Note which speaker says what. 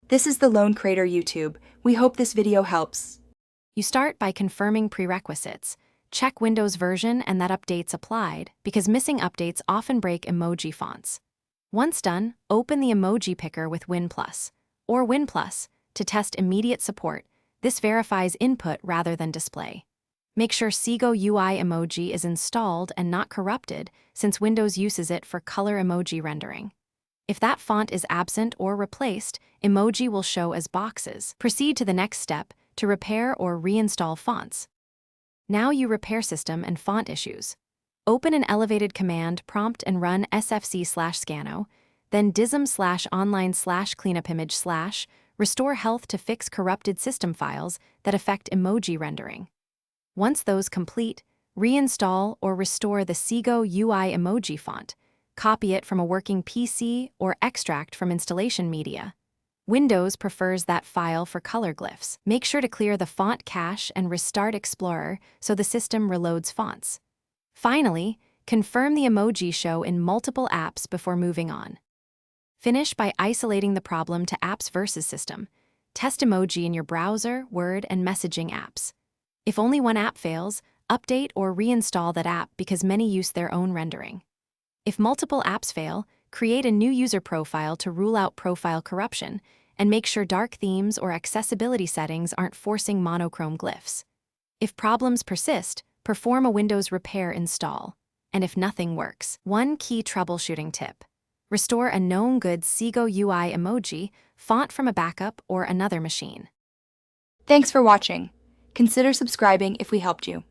Speaker 1: This is the Lone Crater YouTube. We hope this video helps.
Speaker 2: You start by confirming prerequisites. Check Windows version and that updates applied, because missing updates often break emoji fonts. Once done, open the emoji picker with WinPlus or WinPlus to test immediate support. This verifies input rather than display. Make sure Seego UI emoji is installed and not corrupted, since Windows uses it for color emoji rendering. If that font is absent or replaced, emoji will show as boxes. Proceed to the next step to repair or reinstall fonts. Now you repair system and font issues. Open an elevated command prompt and run sfc/scano, then dism/online/cleanupimage/ restore health to fix corrupted system files that affect emoji rendering. Once those complete, reinstall or restore the Seego UI emoji font. Copy it from a working PC or extract from installation media. Windows prefers that file for color glyphs. Make sure to clear the font cache and restart Explorer so the system reloads fonts. Finally, confirm the emoji show in multiple apps before moving on. Finish by isolating the problem to apps versus system. Test emoji in your browser, Word, and messaging apps. If only one app fails, update or reinstall that app because many use their own rendering. If multiple apps fail, create a new user profile to rule out profile corruption, and make sure dark themes or accessibility settings aren't forcing monochrome glyphs. If problems persist, perform a Windows repair install. And if nothing works, one key troubleshooting tip. Restore a known good Seego UI emoji font from a backup or another machine.
Speaker 1: Thanks for watching. Consider subscribing if we helped you.